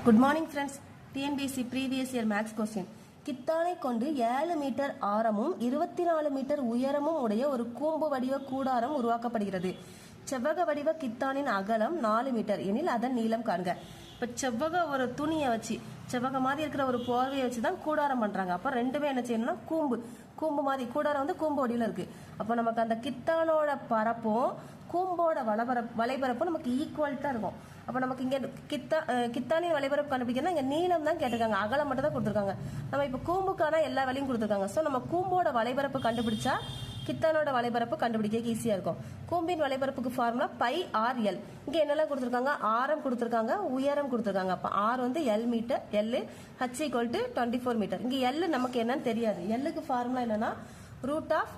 Good morning friends. TNPSC previous year maths question. கித்தானை கொண்டு 7 metre ஆரமும் 24 மீட்டர் உயரமும் உடைய ஒரு கூம்பு வடிவ கூடாரம் உருவாக்கப்படுகிறது. செவ்வக வடிவ கித்தானின் அகலம் 4 மீட்டர் எனில் அதன் நீளம் காண்க. இப்போ செவ்வக ஒரு துணியை வச்சு, செவ்வக மாதிரி இருக்கிற ஒரு போர்வையை வச்சு தான் கூடாரம் பண்றாங்க. அப்போ ரெண்டுமே என்ன செய்யணும்னா கூம்பு மாதிரி கூடாரம் வந்து கூம்பு வடிவில் இருக்கு. அப்போ நமக்கு அந்த கித்தானோட பரப்பும் கூம்போட வலைபரப்பும் நமக்கு ஈக்குவல்ட்டா இருக்கும். அப்போ நமக்கு இங்கே கித்தானின் வலைபரப்பு கண்டுபிடிக்கணும். இங்கே நீளம் தான் கேட்டிருக்காங்க, அகலம் மட்டும் தான் கொடுத்துருக்காங்க. நம்ம இப்போ கூம்புக்கான எல்லா வேலையும் கொடுத்துருக்காங்க. ஸோ நம்ம கூம்போட வலைபரப்பு கண்டுபிடிச்சா கித்தானோட வலைபரப்பு கண்டுபிடிக்க ஈஸியாக இருக்கும். கூம்பின் வலைபரப்புக்கு ஃபார்முலா பை ஆர் எல். இங்கே என்னெல்லாம் கொடுத்துருக்காங்க? ஆரம் கொடுத்துருக்காங்க, உயரம் கொடுத்துருக்காங்க. அப்போ ஆர் வந்து L meter, L H equal to 24 meter. இங்கே எல் நமக்கு என்னன்னு தெரியாது. எல்லுக்கு ஃபார்முலா என்னன்னா root of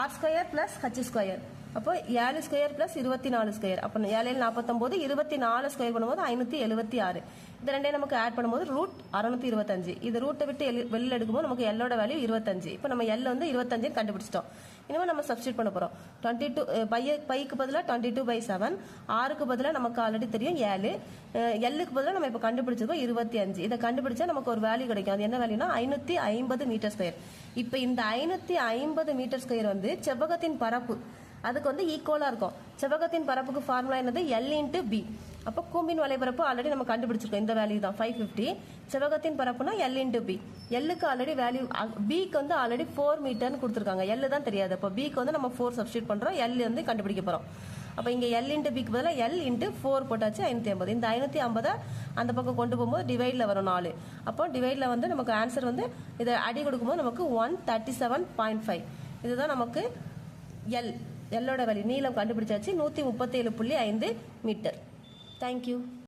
R square plus H square. அப்போ 7 ஸ்கொயர் பிளஸ் 24 ஸ்கொயர். அப்போ 7 49, 24 ஸ்கொயர் பண்ணும்போது 576. இது ரெண்டே நமக்கு ஆட் பண்ணும்போது ரூட் 625. இது ரூட்டை விட்டு வெளியில் எடுக்கும்போது நமக்கு எல்லோட வேல்யூ 25. இப்போ நம்ம எல் வந்து 25 கண்டுபிடிச்சிட்டோம். இனிமேல் நம்ம சப்ஸ்டியூட் பண்ண போறோம். 22 பைக்கு பதிலாக 22/7, ஆறுக்கு பதிலாக நமக்கு ஆல்ரெடி தெரியும் 7, எல்லுக்கு பதிலாக நம்ம இப்போ கண்டுபிடிச்சிருக்கோம் 25. இதை கண்டுபிடிச்சா நமக்கு ஒரு வேல்யூ கிடைக்கும். அது என்ன வேல்யூனா 550 மீட்டர் ஸ்கொயர். இப்போ இந்த 550 மீட்டர் ஸ்கொயர் வந்து செவ்வகத்தின் பரப்பு, அதுக்கு வந்து ஈக்குவலா இருக்கும். செவ்வகத்தின் பரப்புக்கு ஃபார்முலா என்னது? L into B. அப்போ கூம்பின் வலைபரப்பு ஆல்ரெடி நம்ம கண்டுபிடிச்சிருக்கோம். இந்த வேல்யூ தான் 550. செவ்வகத்தின் பரப்புனா எல் இன்ட்டு பி. எல்லுக்கு ஆல்ரெடி வேல்யூ, பிக்கு வந்து ஆல்ரெடி 4 மீட்டர்னு கொடுத்துருக்காங்க. எல் தான் தெரியாது. அப்போ பிக்கு வந்து நம்ம 4 சப்ஸ்டியூட் பண்றோம், எல் வந்து கண்டுபிடிக்க போறோம். அப்போ இங்க எல் இன்ட்டு பிக்கு பதிலாக எல் இன்ட்டு 4 போட்டாச்சு 550. இந்த 550 அந்த பக்கம் கொண்டு போகும்போது டிவைட்ல வரும் 4. அப்போ டிவைட்ல வந்து நமக்கு ஆன்சர் வந்து இதை அடி கொடுக்கும்போது நமக்கு 137.5. இதுதான் நமக்கு எல்லோட வேல்யூ. நீளம் கண்டுபிடிச்சாச்சு 137.5 மீட்டர். தேங்க்யூ.